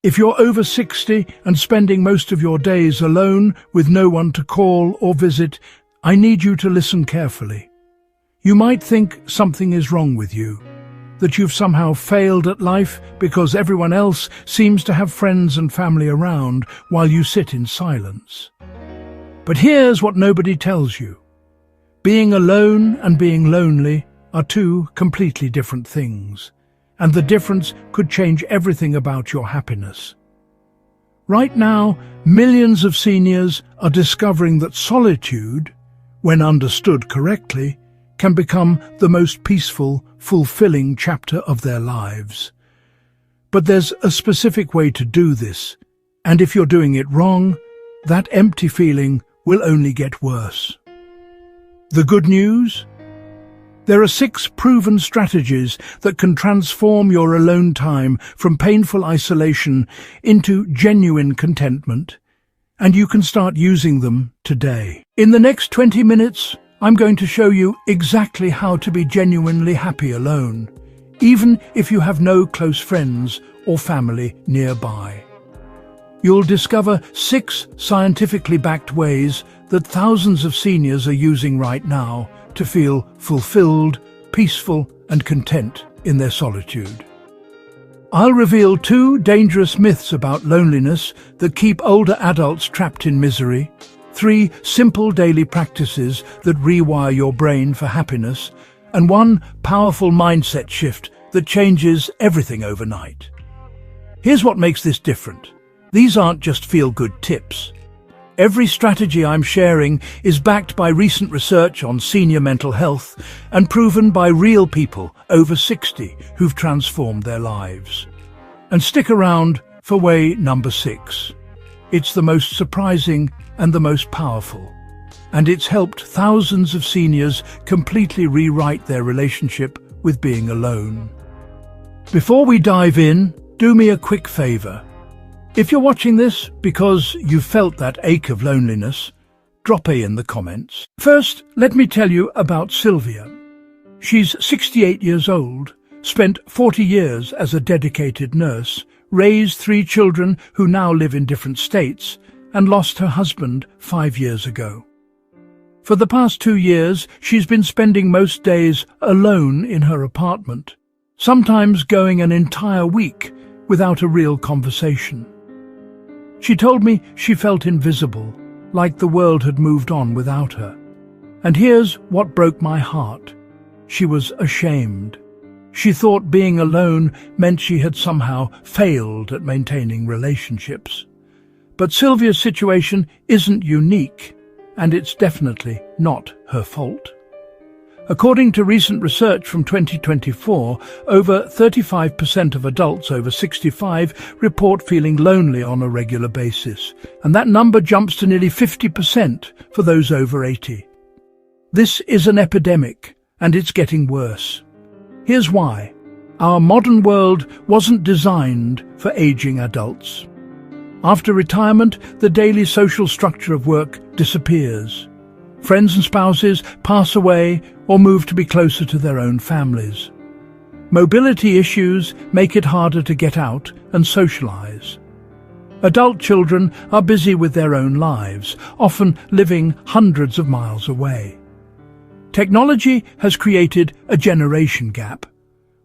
If you're over 60 and spending most of your days alone with no one to call or visit, I need you to listen carefully. You might think something is wrong with you, that you've somehow failed at life because everyone else seems to have friends and family around while you sit in silence. But here's what nobody tells you. Being alone and being lonely are two completely different things, and the difference could change everything about your happiness. Right now, millions of seniors are discovering that solitude, when understood correctly, can become the most peaceful, fulfilling chapter of their lives. But there's a specific way to do this, and if you're doing it wrong, that empty feeling will only get worse. The good news? There are 6 proven strategies that can transform your alone time from painful isolation into genuine contentment, and you can start using them today. In the next 20 minutes, I'm going to show you exactly how to be genuinely happy alone, even if you have no close friends or family nearby. You'll discover 6 scientifically backed ways that thousands of seniors are using right now to feel fulfilled, peaceful, and content in their solitude. I'll reveal 2 dangerous myths about loneliness that keep older adults trapped in misery, 3 simple daily practices that rewire your brain for happiness, and 1 powerful mindset shift that changes everything overnight. Here's what makes this different. These aren't just feel-good tips. Every strategy I'm sharing is backed by recent research on senior mental health and proven by real people over 60 who've transformed their lives. And stick around for way number 6. It's the most surprising and the most powerful, and it's helped thousands of seniors completely rewrite their relationship with being alone. Before we dive in, do me a quick favor. If you're watching this because you felt that ache of loneliness, drop A in the comments. First, let me tell you about Sylvia. She's 68 years old, spent 40 years as a dedicated nurse, raised 3 children who now live in different states, and lost her husband 5 years ago. For the past 2 years, she's been spending most days alone in her apartment, sometimes going an entire week without a real conversation. She told me she felt invisible, like the world had moved on without her. And here's what broke my heart. She was ashamed. She thought being alone meant she had somehow failed at maintaining relationships. But Sylvia's situation isn't unique, and it's definitely not her fault. According to recent research from 2024, over 35% of adults over 65 report feeling lonely on a regular basis, and that number jumps to nearly 50% for those over 80. This is an epidemic, and it's getting worse. Here's why. Our modern world wasn't designed for aging adults. After retirement, the daily social structure of work disappears. Friends and spouses pass away or move to be closer to their own families. Mobility issues make it harder to get out and socialize. Adult children are busy with their own lives, often living hundreds of miles away. Technology has created a generation gap.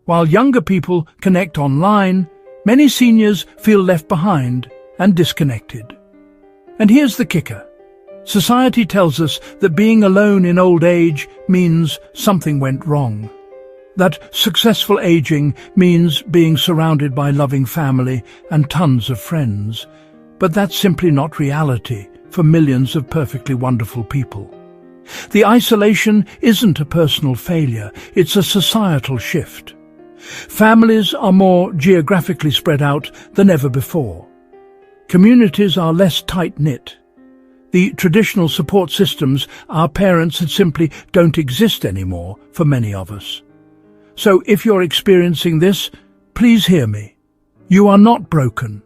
While younger people connect online, many seniors feel left behind and disconnected. And here's the kicker. Society tells us that being alone in old age means something went wrong. That successful aging means being surrounded by loving family and tons of friends. But that's simply not reality for millions of perfectly wonderful people. The isolation isn't a personal failure, it's a societal shift. Families are more geographically spread out than ever before. Communities are less tight-knit. The traditional support systems our parents had simply don't exist anymore for many of us. So if you're experiencing this, please hear me. You are not broken.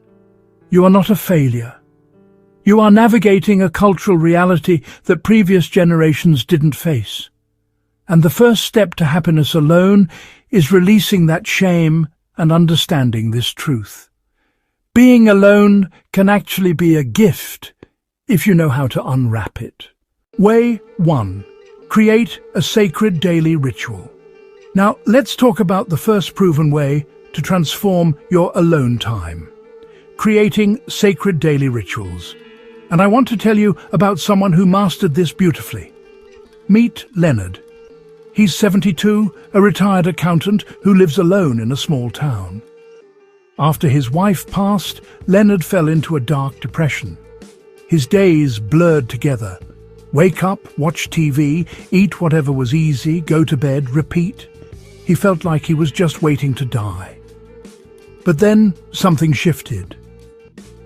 You are not a failure. You are navigating a cultural reality that previous generations didn't face. And the first step to happiness alone is releasing that shame and understanding this truth. Being alone can actually be a gift if you know how to unwrap it. Way 1. Create a sacred daily ritual. Now, let's talk about the first proven way to transform your alone time. Creating sacred daily rituals. And I want to tell you about someone who mastered this beautifully. Meet Leonard. He's 72, a retired accountant who lives alone in a small town. After his wife passed, Leonard fell into a dark depression. His days blurred together. Wake up, watch TV, eat whatever was easy, go to bed, repeat. He felt like he was just waiting to die. But then something shifted.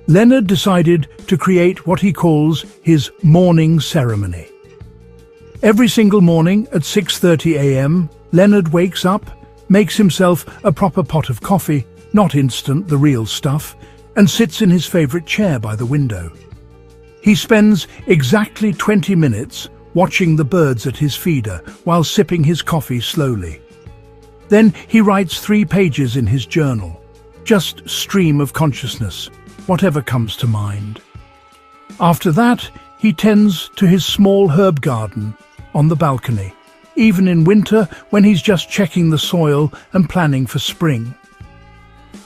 Leonard decided to create what he calls his morning ceremony. Every single morning at 6:30 a.m., Leonard wakes up, makes himself a proper pot of coffee, not instant, the real stuff, and sits in his favorite chair by the window. He spends exactly 20 minutes watching the birds at his feeder while sipping his coffee slowly. Then he writes 3 pages in his journal, just stream of consciousness, whatever comes to mind. After that, he tends to his small herb garden on the balcony, even in winter when he's just checking the soil and planning for spring.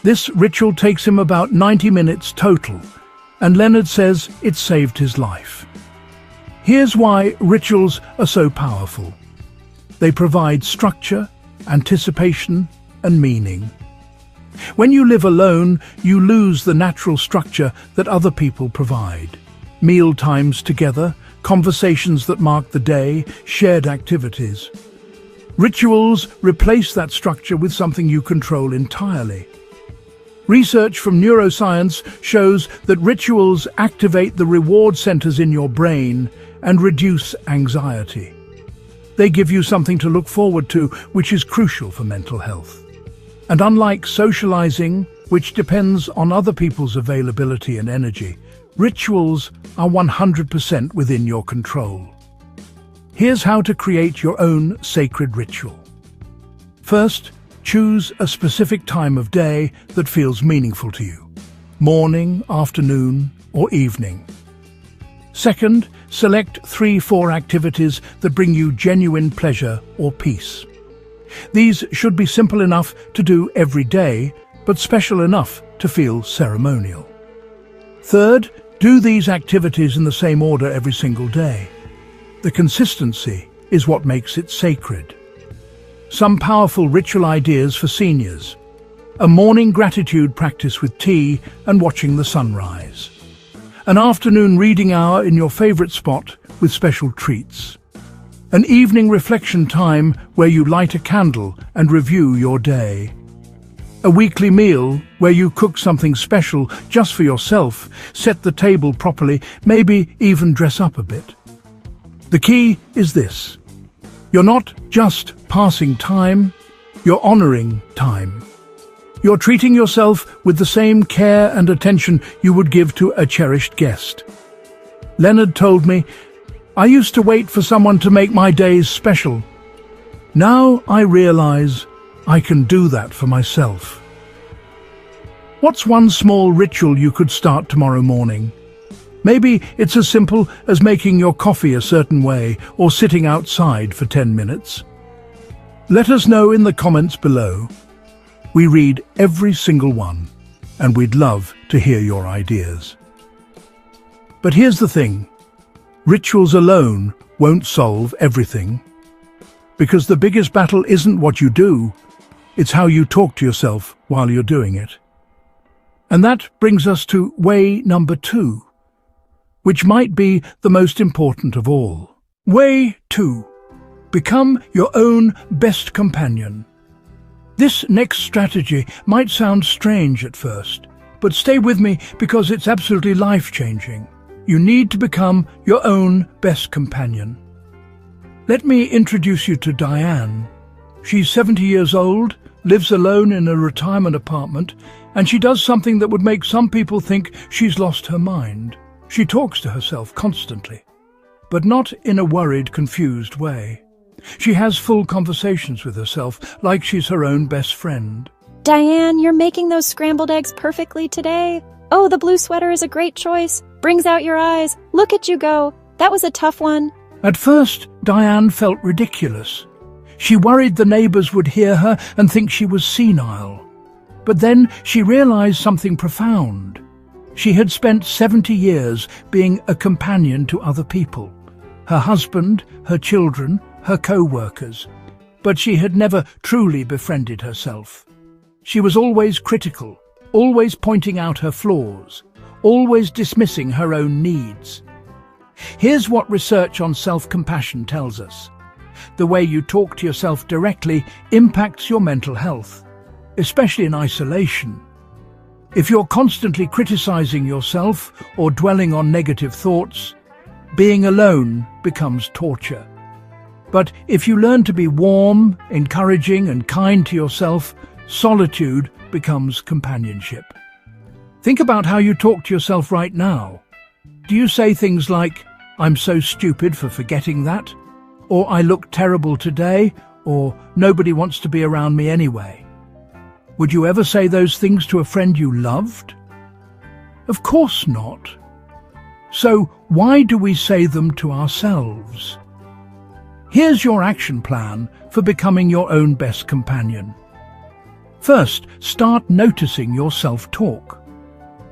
This ritual takes him about 90 minutes total, and Leonard says it saved his life. Here's why rituals are so powerful. They provide structure, anticipation, and meaning. When you live alone, you lose the natural structure that other people provide. Meal times together, conversations that mark the day, shared activities. Rituals replace that structure with something you control entirely. Research from neuroscience shows that rituals activate the reward centers in your brain and reduce anxiety. They give you something to look forward to, which is crucial for mental health. And unlike socializing, which depends on other people's availability and energy, rituals are 100% within your control. Here's how to create your own sacred ritual. First, choose a specific time of day that feels meaningful to you. Morning, afternoon, or evening. Second, select 3-4 activities that bring you genuine pleasure or peace. These should be simple enough to do every day, but special enough to feel ceremonial. Third, do these activities in the same order every single day. The consistency is what makes it sacred. Some powerful ritual ideas for seniors. A morning gratitude practice with tea and watching the sunrise. An afternoon reading hour in your favorite spot with special treats. An evening reflection time where you light a candle and review your day. A weekly meal where you cook something special just for yourself, set the table properly, maybe even dress up a bit. The key is this. You're not just passing time, you're honoring time. You're treating yourself with the same care and attention you would give to a cherished guest. Leonard told me, "I used to wait for someone to make my days special. Now I realize I can do that for myself." What's one small ritual you could start tomorrow morning? Maybe it's as simple as making your coffee a certain way or sitting outside for 10 minutes. Let us know in the comments below. We read every single one, and we'd love to hear your ideas. But here's the thing. Rituals alone won't solve everything. Because the biggest battle isn't what you do, it's how you talk to yourself while you're doing it. And that brings us to way number 2, which might be the most important of all. Way 2. Become your own best companion. This next strategy might sound strange at first, but stay with me because it's absolutely life-changing. You need to become your own best companion. Let me introduce you to Diane. She's 70 years old, lives alone in a retirement apartment, and she does something that would make some people think she's lost her mind. She talks to herself constantly, but not in a worried, confused way. She has full conversations with herself, like she's her own best friend. Diane, you're making those scrambled eggs perfectly today. Oh, the blue sweater is a great choice. Brings out your eyes. Look at you go. That was a tough one. At first, Diane felt ridiculous. She worried the neighbours would hear her and think she was senile. But then she realised something profound. She had spent 70 years being a companion to other people. Her husband, her children, her co-workers. But she had never truly befriended herself. She was always critical, always pointing out her flaws, always dismissing her own needs. Here's what research on self-compassion tells us. The way you talk to yourself directly impacts your mental health, especially in isolation. If you're constantly criticizing yourself or dwelling on negative thoughts, being alone becomes torture. But if you learn to be warm, encouraging and kind to yourself, solitude becomes companionship. Think about how you talk to yourself right now. Do you say things like, "I'm so stupid for forgetting that," or "I look terrible today," or "Nobody wants to be around me anyway"? Would you ever say those things to a friend you loved? Of course not. So why do we say them to ourselves? Here's your action plan for becoming your own best companion. First, start noticing your self-talk.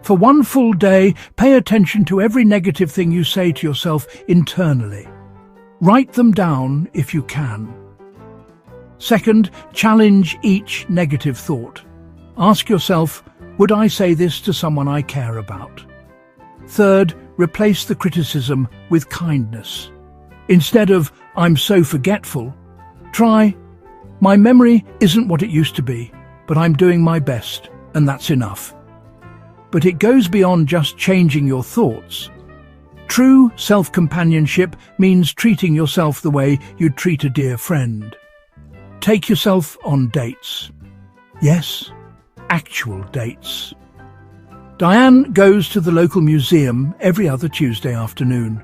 For one full day, pay attention to every negative thing you say to yourself internally. Write them down if you can. Second, challenge each negative thought. Ask yourself, would I say this to someone I care about? Third, replace the criticism with kindness. Instead of, "I'm so forgetful," try, "My memory isn't what it used to be, but I'm doing my best, and that's enough." But it goes beyond just changing your thoughts. True self-companionship means treating yourself the way you'd treat a dear friend. Take yourself on dates. Yes, actual dates. Diane goes to the local museum every other Tuesday afternoon.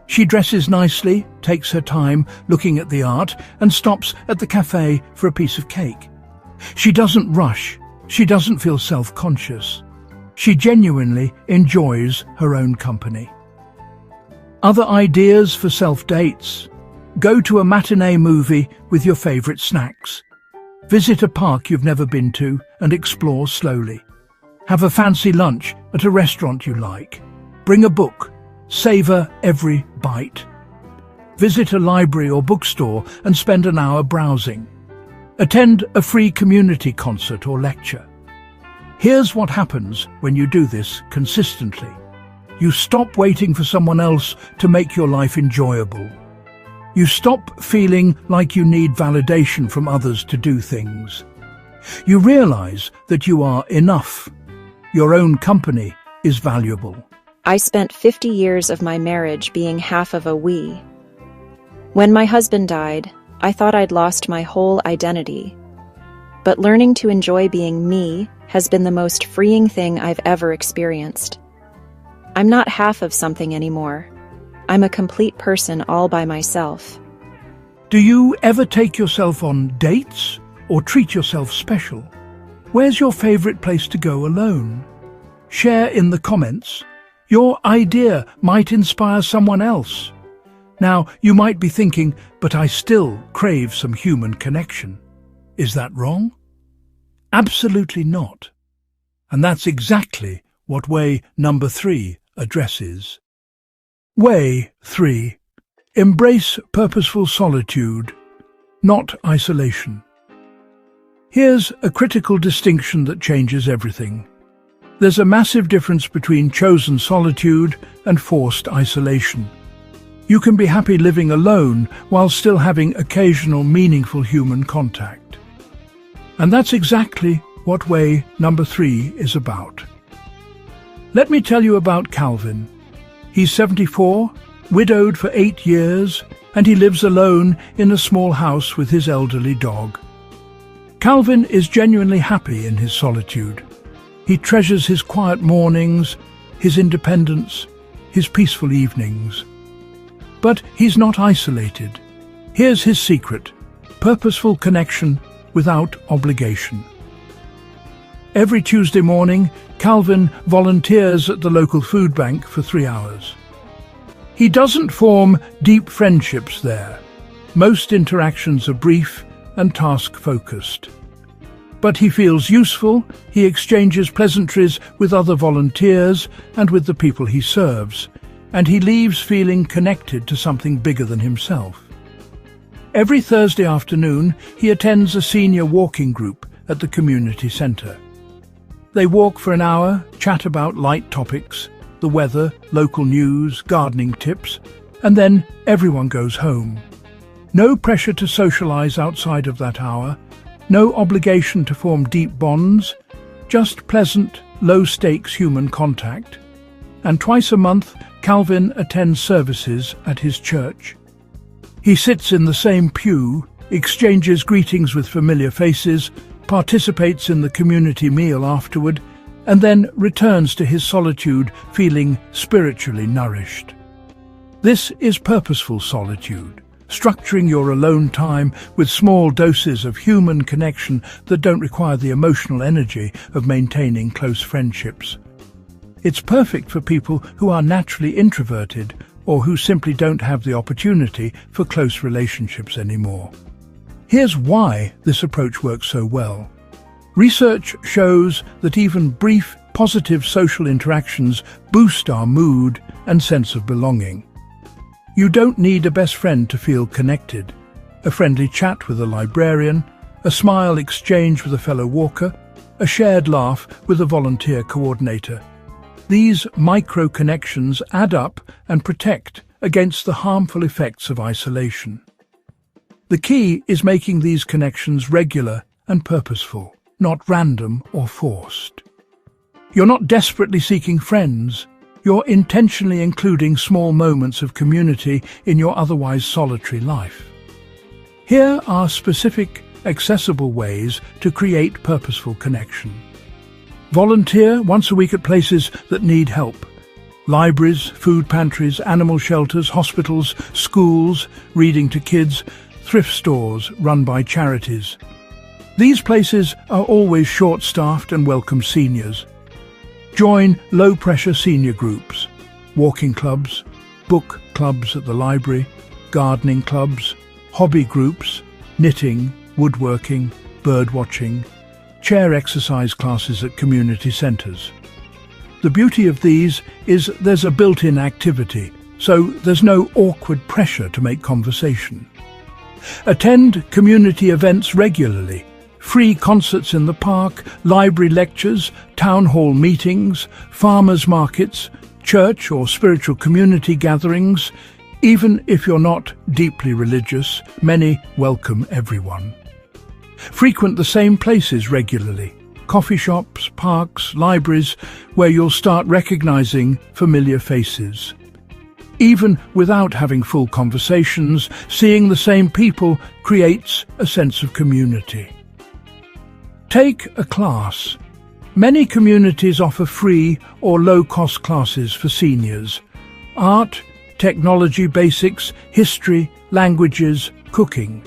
She dresses nicely, takes her time looking at the art, and stops at the cafe for a piece of cake. She doesn't rush. She doesn't feel self-conscious. She genuinely enjoys her own company. Other ideas for self-dates? Go to a matinee movie with your favourite snacks. Visit a park you've never been to and explore slowly. Have a fancy lunch at a restaurant you like. Bring a book. Savour every bite. Visit a library or bookstore and spend an hour browsing. Attend a free community concert or lecture. Here's what happens when you do this consistently. You stop waiting for someone else to make your life enjoyable. You stop feeling like you need validation from others to do things. You realize that you are enough. Your own company is valuable. I spent 50 years of my marriage being half of a we. When my husband died, I thought I'd lost my whole identity. But learning to enjoy being me has been the most freeing thing I've ever experienced. I'm not half of something anymore. I'm a complete person all by myself. Do you ever take yourself on dates or treat yourself special? Where's your favorite place to go alone? Share in the comments. Your idea might inspire someone else. Now, you might be thinking, but I still crave some human connection. Is that wrong? Absolutely not. And that's exactly what way number 3 addresses. Way 3. Embrace purposeful solitude, not isolation. Here's a critical distinction that changes everything. There's a massive difference between chosen solitude and forced isolation. You can be happy living alone while still having occasional meaningful human contact. And that's exactly what way number 3 is about. Let me tell you about Calvin. He's 74, widowed for 8 years, and he lives alone in a small house with his elderly dog. Calvin is genuinely happy in his solitude. He treasures his quiet mornings, his independence, his peaceful evenings. But he's not isolated. Here's his secret: purposeful connection without obligation. Every Tuesday morning, Calvin volunteers at the local food bank for 3 hours. He doesn't form deep friendships there. Most interactions are brief and task-focused. But he feels useful, he exchanges pleasantries with other volunteers and with the people he serves, and he leaves feeling connected to something bigger than himself. Every Thursday afternoon, he attends a senior walking group at the community centre. They walk for an hour, chat about light topics, the weather, local news, gardening tips, and then everyone goes home. No pressure to socialise outside of that hour, no obligation to form deep bonds, just pleasant, low-stakes human contact. And twice a month, Calvin attends services at his church. He sits in the same pew, exchanges greetings with familiar faces, participates in the community meal afterward, and then returns to his solitude feeling spiritually nourished. This is purposeful solitude, structuring your alone time with small doses of human connection that don't require the emotional energy of maintaining close friendships. It's perfect for people who are naturally introverted or who simply don't have the opportunity for close relationships anymore. Here's why this approach works so well. Research shows that even brief, positive social interactions boost our mood and sense of belonging. You don't need a best friend to feel connected. A friendly chat with a librarian, a smile exchanged with a fellow walker, a shared laugh with a volunteer coordinator. These micro-connections add up and protect against the harmful effects of isolation. The key is making these connections regular and purposeful, not random or forced. You're not desperately seeking friends. You're intentionally including small moments of community in your otherwise solitary life. Here are specific, accessible ways to create purposeful connection. Volunteer once a week at places that need help. Libraries, food pantries, animal shelters, hospitals, schools, reading to kids, thrift stores run by charities. These places are always short-staffed and welcome seniors. Join low-pressure senior groups, walking clubs, book clubs at the library, gardening clubs, hobby groups, knitting, woodworking, birdwatching, chair exercise classes at community centres. The beauty of these is there's a built-in activity, so there's no awkward pressure to make conversation. Attend community events regularly. Free concerts in the park, library lectures, town hall meetings, farmers' markets, church or spiritual community gatherings. Even if you're not deeply religious, many welcome everyone. Frequent the same places regularly. Coffee shops, parks, libraries, where you'll start recognizing familiar faces. Even without having full conversations, seeing the same people creates a sense of community. Take a class. Many communities offer free or low-cost classes for seniors. Art, technology basics, history, languages, cooking.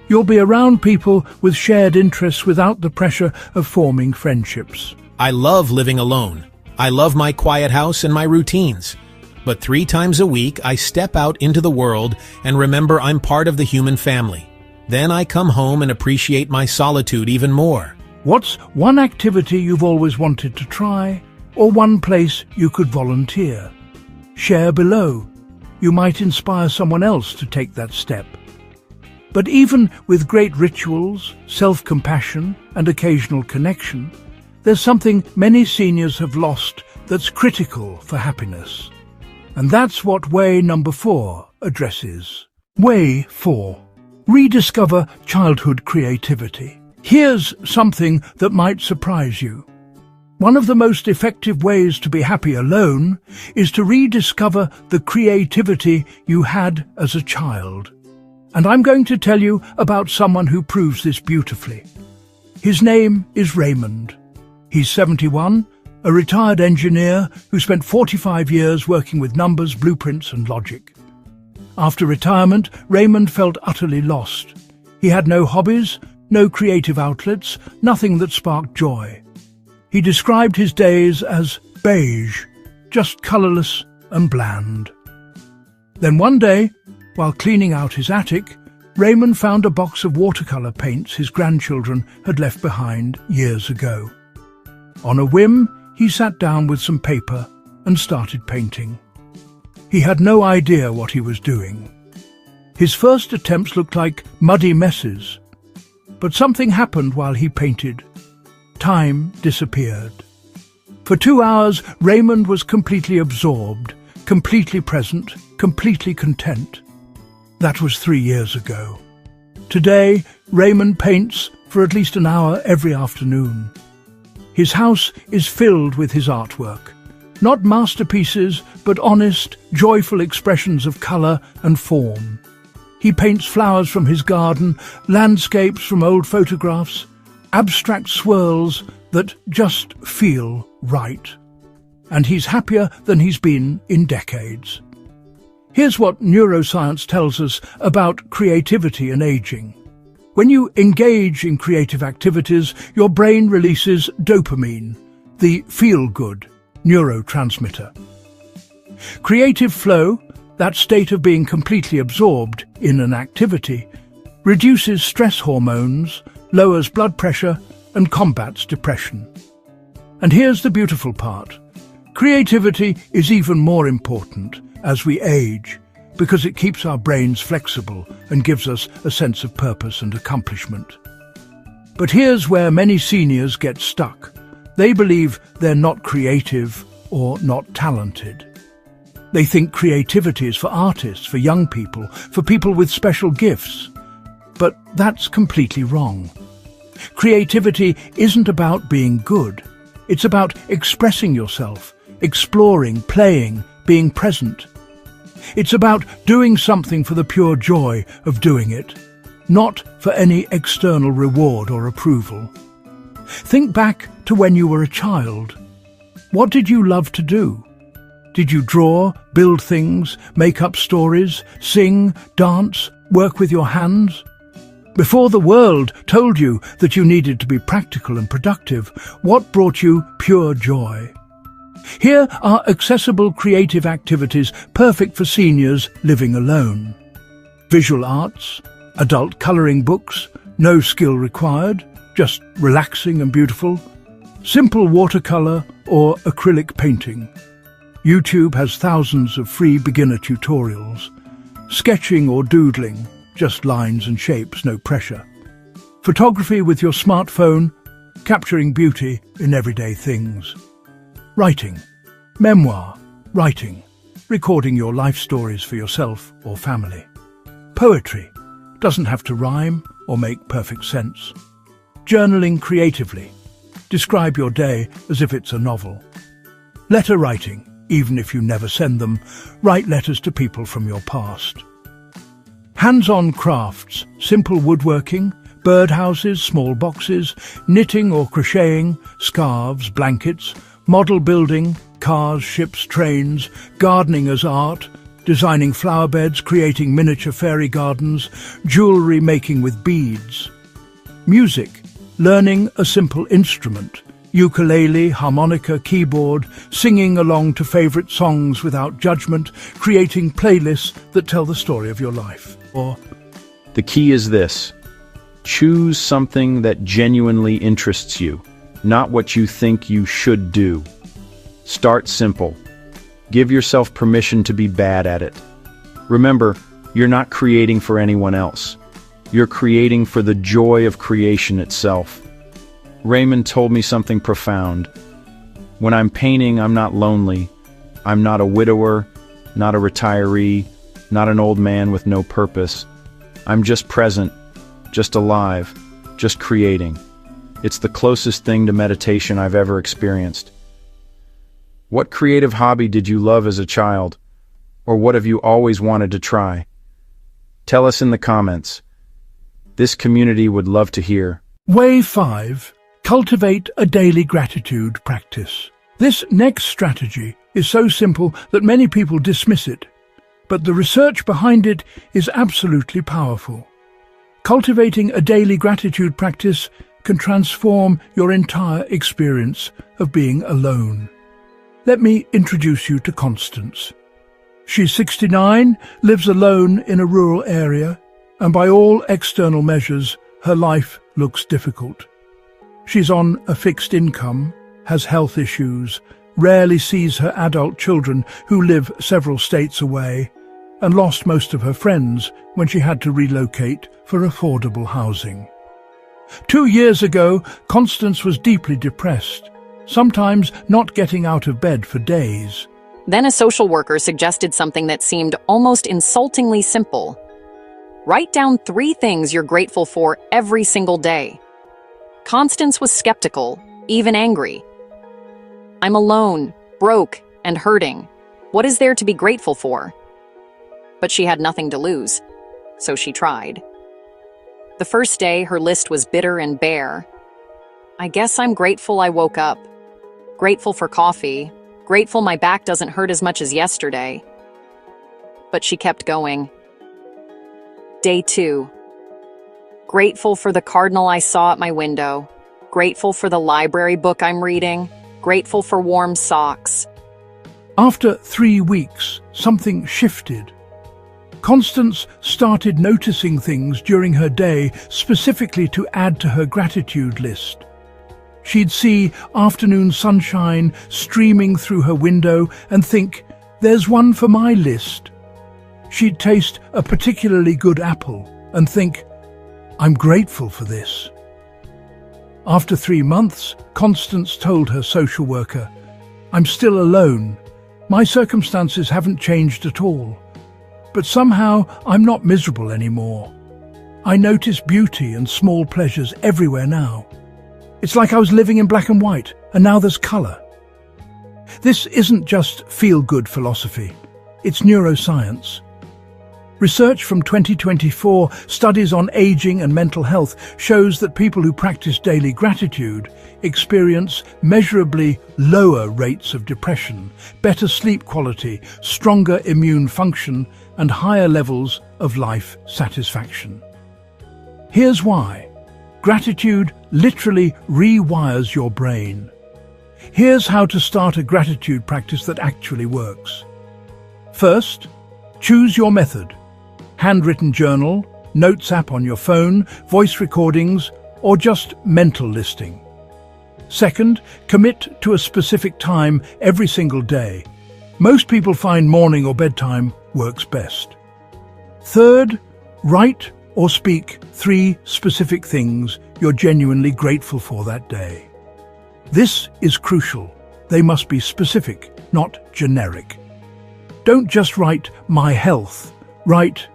You'll be around people with shared interests without the pressure of forming friendships. I love living alone. I love my quiet house and my routines. But 3 times a week, I step out into the world and remember I'm part of the human family. Then I come home and appreciate my solitude even more. What's one activity you've always wanted to try, or one place you could volunteer? Share below. You might inspire someone else to take that step. But even with great rituals, self-compassion, and occasional connection, there's something many seniors have lost that's critical for happiness. And that's what way number 4 addresses. Way 4. Rediscover childhood creativity. Here's something that might surprise you. One of the most effective ways to be happy alone is to rediscover the creativity you had as a child. And I'm going to tell you about someone who proves this beautifully. His name is Raymond. He's 71, a retired engineer who spent 45 years working with numbers, blueprints and logic. After retirement, Raymond felt utterly lost. He had no hobbies, no creative outlets, nothing that sparked joy. He described his days as beige, just colourless and bland. Then one day, while cleaning out his attic, Raymond found a box of watercolour paints his grandchildren had left behind years ago. On a whim, he sat down with some paper and started painting. He had no idea what he was doing. His first attempts looked like muddy messes, but something happened while he painted. Time disappeared. For 2 hours, Raymond was completely absorbed, completely present, completely content. That was 3 years ago. Today, Raymond paints for at least an hour every afternoon. His house is filled with his artwork. Not masterpieces, but honest, joyful expressions of colour and form. He paints flowers from his garden, landscapes from old photographs, abstract swirls that just feel right. And he's happier than he's been in decades. Here's what neuroscience tells us about creativity and aging. When you engage in creative activities, your brain releases dopamine, the feel-good neurotransmitter. Creative flow, that state of being completely absorbed in an activity, reduces stress hormones, lowers blood pressure, and combats depression. And here's the beautiful part. Creativity is even more important as we age, because it keeps our brains flexible and gives us a sense of purpose and accomplishment. But here's where many seniors get stuck. They believe they're not creative or not talented. They think creativity is for artists, for young people, for people with special gifts. But that's completely wrong. Creativity isn't about being good. It's about expressing yourself, exploring, playing, being present. It's about doing something for the pure joy of doing it, not for any external reward or approval. Think back to when you were a child. What did you love to do? Did you draw, build things, make up stories, sing, dance, work with your hands? Before the world told you that you needed to be practical and productive, what brought you pure joy? Here are accessible creative activities perfect for seniors living alone. Visual arts, adult colouring books, no skill required, just relaxing and beautiful. Simple watercolour or acrylic painting. YouTube has thousands of free beginner tutorials. Sketching or doodling, just lines and shapes, no pressure. Photography with your smartphone, capturing beauty in everyday things. Writing, memoir, writing, recording your life stories for yourself or family. Poetry, doesn't have to rhyme or make perfect sense. Journaling creatively, describe your day as if it's a novel. Letter writing, even if you never send them, write letters to people from your past. Hands-on crafts, simple woodworking, birdhouses, small boxes, knitting or crocheting, scarves, blankets, model building, cars, ships, trains, gardening as art, designing flower beds, creating miniature fairy gardens, jewellery making with beads. Music, learning a simple instrument, ukulele, harmonica, keyboard, singing along to favourite songs without judgment, creating playlists that tell the story of your life. Or the key is this: choose something that genuinely interests you, not what you think you should do. Start simple. Give yourself permission to be bad at it. Remember, you're not creating for anyone else. You're creating for the joy of creation itself. Raymond told me something profound. When I'm painting, I'm not lonely. I'm not a widower, not a retiree, not an old man with no purpose. I'm just present, just alive, just creating. It's the closest thing to meditation I've ever experienced. What creative hobby did you love as a child? Or what have you always wanted to try? Tell us in the comments. This community would love to hear. Way 5. Cultivate a daily gratitude practice. This next strategy is so simple that many people dismiss it, but the research behind it is absolutely powerful. Cultivating a daily gratitude practice can transform your entire experience of being alone. Let me introduce you to Constance. She's 69, lives alone in a rural area, and by all external measures, her life looks difficult. She's on a fixed income, has health issues, rarely sees her adult children who live several states away, and lost most of her friends when she had to relocate for affordable housing. 2 years ago, Constance was deeply depressed, sometimes not getting out of bed for days. Then a social worker suggested something that seemed almost insultingly simple. Write down 3 things you're grateful for every single day. Constance was skeptical, even angry. I'm alone, broke, and hurting. What is there to be grateful for? But she had nothing to lose, so she tried. The first day, her list was bitter and bare. I guess I'm grateful I woke up. Grateful for coffee. Grateful my back doesn't hurt as much as yesterday. But she kept going. Day 2. Grateful for the cardinal I saw at my window. Grateful for the library book I'm reading. Grateful for warm socks. After 3 weeks, something shifted. Constance started noticing things during her day specifically to add to her gratitude list. She'd see afternoon sunshine streaming through her window and think, "There's one for my list." She'd taste a particularly good apple and think, "I'm grateful for this." After 3 months, Constance told her social worker, "I'm still alone. My circumstances haven't changed at all. But somehow I'm not miserable anymore. I notice beauty and small pleasures everywhere now. It's like I was living in black and white, and now there's color." This isn't just feel-good philosophy, it's neuroscience. Research from 2024 studies on aging and mental health shows that people who practice daily gratitude experience measurably lower rates of depression, better sleep quality, stronger immune function, and higher levels of life satisfaction. Here's why. Gratitude literally rewires your brain. Here's how to start a gratitude practice that actually works. First, choose your method. Handwritten journal, notes app on your phone, voice recordings, or just mental listing. Second, commit to a specific time every single day. Most people find morning or bedtime works best. Third, write or speak 3 specific things you're genuinely grateful for that day. This is crucial. They must be specific, not generic. Don't just write, "My health." Write,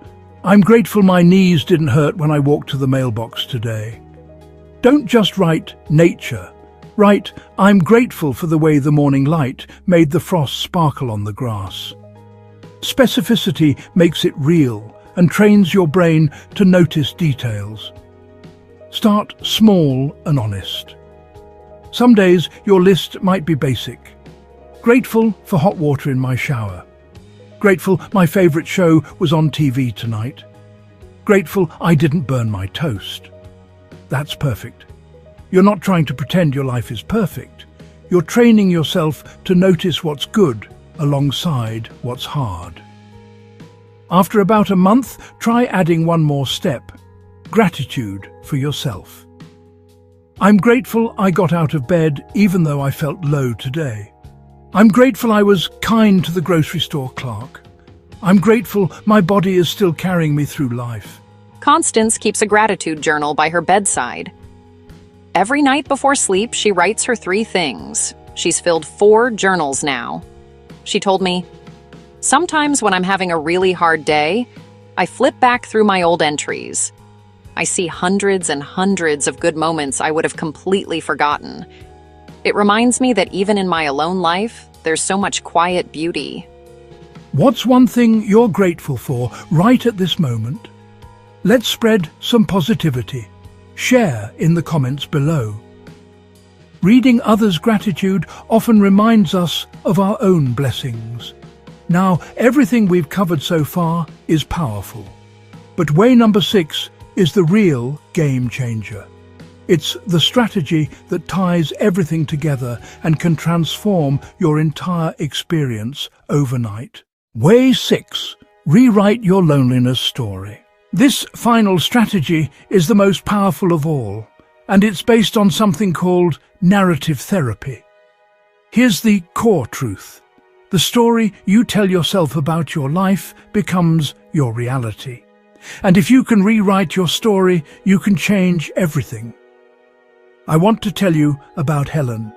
"I'm grateful my knees didn't hurt when I walked to the mailbox today." Don't just write, "Nature." Write, "I'm grateful for the way the morning light made the frost sparkle on the grass." Specificity makes it real and trains your brain to notice details. Start small and honest. Some days your list might be basic. Grateful for hot water in my shower. Grateful my favorite show was on TV tonight. Grateful I didn't burn my toast. That's perfect. You're not trying to pretend your life is perfect. You're training yourself to notice what's good alongside what's hard. After about a month, try adding one more step. Gratitude for yourself. I'm grateful I got out of bed even though I felt low today. I'm grateful I was kind to the grocery store clerk. I'm grateful my body is still carrying me through life. Constance keeps a gratitude journal by her bedside. Every night before sleep, she writes her 3 things. She's filled 4 journals now. She told me, "Sometimes when I'm having a really hard day, I flip back through my old entries. I see hundreds and hundreds of good moments I would have completely forgotten. It reminds me that even in my alone life, there's so much quiet beauty." What's one thing you're grateful for right at this moment? Let's spread some positivity. Share in the comments below. Reading others' gratitude often reminds us of our own blessings. Now, everything we've covered so far is powerful. But way number 6 is the real game changer. It's the strategy that ties everything together and can transform your entire experience overnight. Way 6. Rewrite your loneliness story. This final strategy is the most powerful of all, and it's based on something called narrative therapy. Here's the core truth. The story you tell yourself about your life becomes your reality. And if you can rewrite your story, you can change everything. I want to tell you about Helen.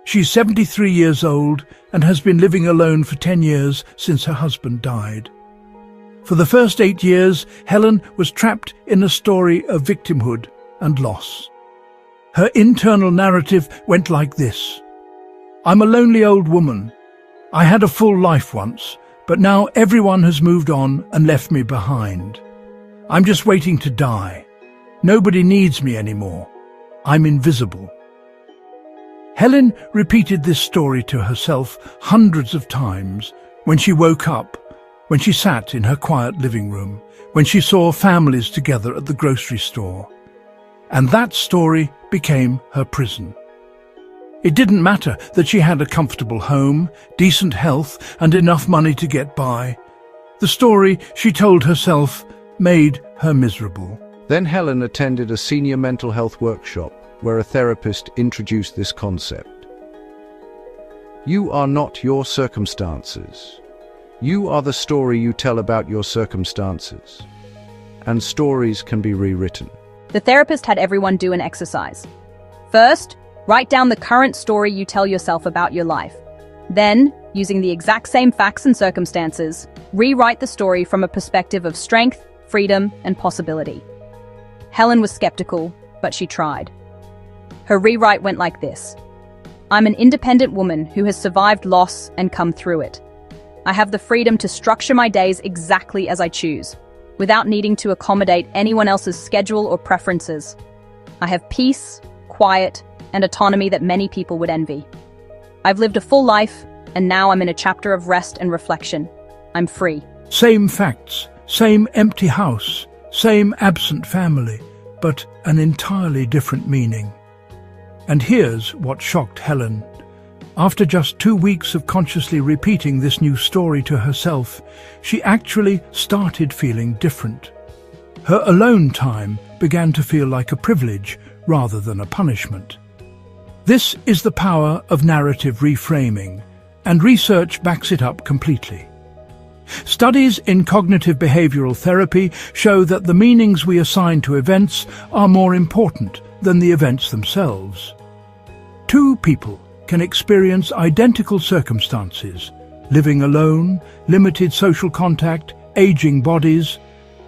She's 73 years old and has been living alone for 10 years since her husband died. For the first 8 years, Helen was trapped in a story of victimhood and loss. Her internal narrative went like this. I'm a lonely old woman. I had a full life once, but now everyone has moved on and left me behind. I'm just waiting to die. Nobody needs me anymore. I'm invisible. Helen repeated this story to herself hundreds of times when she woke up, when she sat in her quiet living room, when she saw families together at the grocery store. And that story became her prison. It didn't matter that she had a comfortable home, decent health, and enough money to get by. The story, she told herself, made her miserable. Then Helen attended a senior mental health workshop where a therapist introduced this concept. You are not your circumstances. You are the story you tell about your circumstances. And stories can be rewritten. The therapist had everyone do an exercise. First, write down the current story you tell yourself about your life. Then, using the exact same facts and circumstances, rewrite the story from a perspective of strength, freedom, and possibility. Helen was skeptical, but she tried. Her rewrite went like this. I'm an independent woman who has survived loss and come through it. I have the freedom to structure my days exactly as I choose, without needing to accommodate anyone else's schedule or preferences. I have peace, quiet, and autonomy that many people would envy. I've lived a full life, and now I'm in a chapter of rest and reflection. I'm free. Same facts, same empty house, same absent family, but an entirely different meaning. And here's what shocked Helen. After just 2 weeks of consciously repeating this new story to herself, she actually started feeling different. Her alone time began to feel like a privilege rather than a punishment. This is the power of narrative reframing, and research backs it up completely. Studies in cognitive behavioral therapy show that the meanings we assign to events are more important than the events themselves. 2 people can experience identical circumstances, living alone, limited social contact, aging bodies,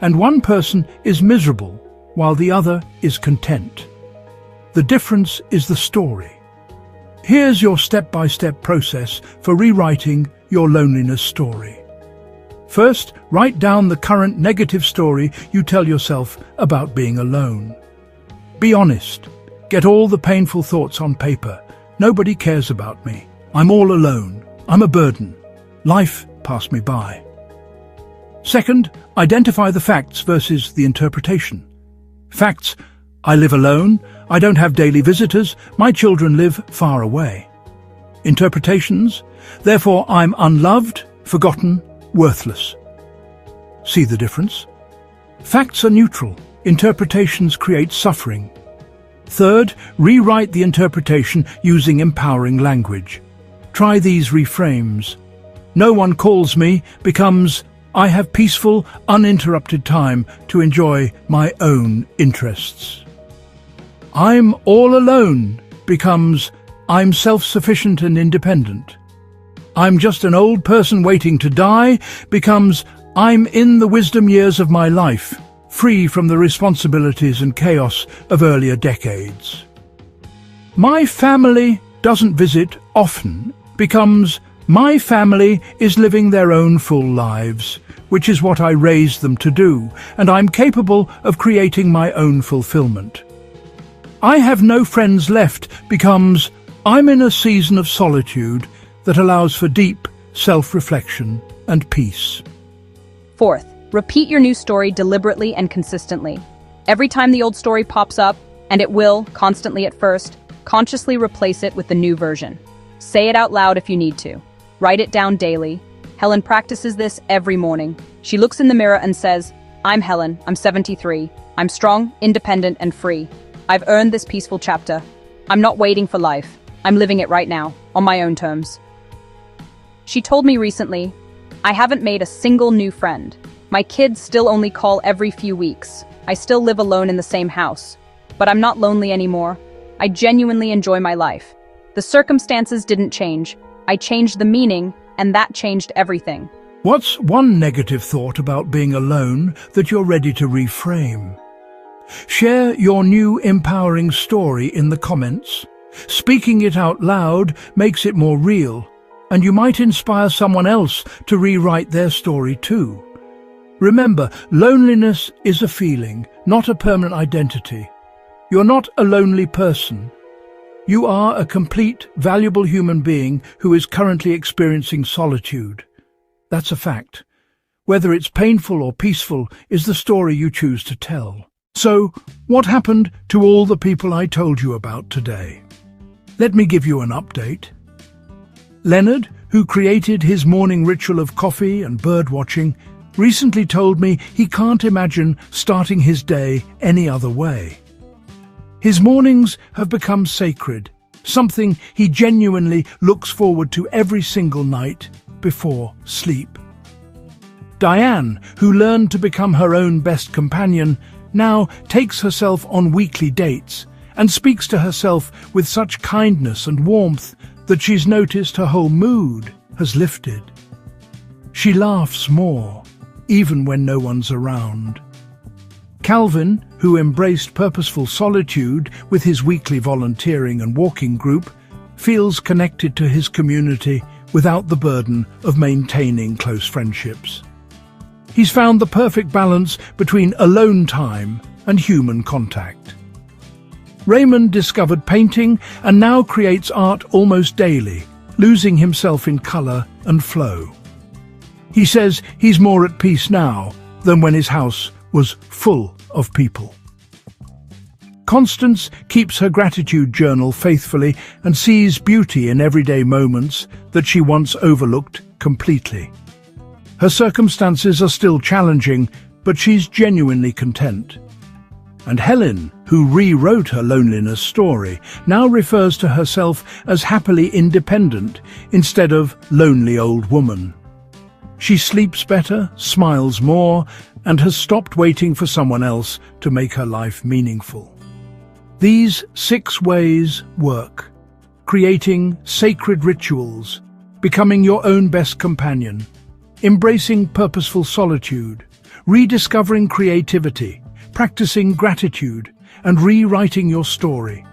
and one person is miserable while the other is content. The difference is the story. Here's your step-by-step process for rewriting your loneliness story. First, write down the current negative story you tell yourself about being alone. Be honest. Get all the painful thoughts on paper. Nobody cares about me. I'm all alone. I'm a burden. Life passed me by. Second, identify the facts versus the interpretation. Facts: I live alone, I don't have daily visitors, my children live far away. Interpretations: therefore I'm unloved, forgotten, worthless. See the difference? Facts are neutral. Interpretations create suffering. Third, rewrite the interpretation using empowering language. Try these reframes. No one calls me becomes I have peaceful, uninterrupted time to enjoy my own interests. I'm all alone becomes I'm self-sufficient and independent. I'm just an old person waiting to die becomes I'm in the wisdom years of my life, free from the responsibilities and chaos of earlier decades. My family doesn't visit often becomes my family is living their own full lives, which is what I raised them to do, and I'm capable of creating my own fulfillment. I have no friends left becomes I'm in a season of solitude that allows for deep self-reflection and peace. Fourth, repeat your new story deliberately and consistently. Every time the old story pops up, And it will, constantly at first, consciously replace it with the new version. Say it out loud if you need to. Write it down daily. Helen practices this every morning. She looks in the mirror and says, "I'm Helen, I'm 73. I'm strong, independent, and free. I've earned this peaceful chapter. I'm not waiting for life. I'm living it right now, on my own terms." She told me recently, "I haven't made a single new friend. My kids still only call every few weeks. I still live alone in the same house. But I'm not lonely anymore. I genuinely enjoy my life. The circumstances didn't change. I changed the meaning, and that changed everything." What's one negative thought about being alone that you're ready to reframe? Share your new empowering story in the comments. Speaking it out loud makes it more real, and you might inspire someone else to rewrite their story too. Remember, loneliness is a feeling, not a permanent identity. You're not a lonely person. You are a complete, valuable human being who is currently experiencing solitude. That's a fact. Whether it's painful or peaceful is the story you choose to tell. So, what happened to all the people I told you about today? Let me give you an update. Leonard, who created his morning ritual of coffee and bird watching, recently told me he can't imagine starting his day any other way. His mornings have become sacred, something he genuinely looks forward to every single night before sleep. Diane, who learned to become her own best companion, now takes herself on weekly dates and speaks to herself with such kindness and warmth that she's noticed her whole mood has lifted. She laughs more, even when no one's around. Calvin, who embraced purposeful solitude with his weekly volunteering and walking group, feels connected to his community without the burden of maintaining close friendships. He's found the perfect balance between alone time and human contact. Raymond discovered painting and now creates art almost daily, losing himself in colour and flow. He says he's more at peace now than when his house was full of people. Constance keeps her gratitude journal faithfully and sees beauty in everyday moments that she once overlooked completely. Her circumstances are still challenging, but she's genuinely content. And Helen, who rewrote her loneliness story, now refers to herself as happily independent instead of lonely old woman. She sleeps better, smiles more, and has stopped waiting for someone else to make her life meaningful. These 6 ways work: creating sacred rituals, becoming your own best companion, embracing purposeful solitude, rediscovering creativity, practicing gratitude, and rewriting your story.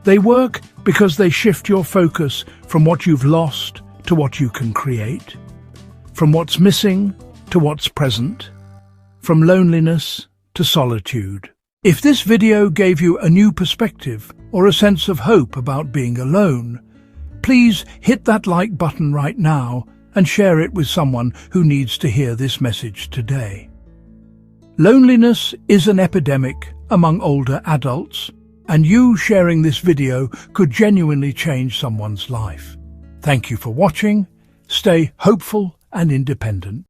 They work because they shift your focus from what you've lost to what you can create, from what's missing to what's present, from loneliness to solitude. If this video gave you a new perspective or a sense of hope about being alone, please hit that like button right now and share it with someone who needs to hear this message today. Loneliness is an epidemic among older adults, and you sharing this video could genuinely change someone's life. Thank you for watching. Stay hopeful and independent.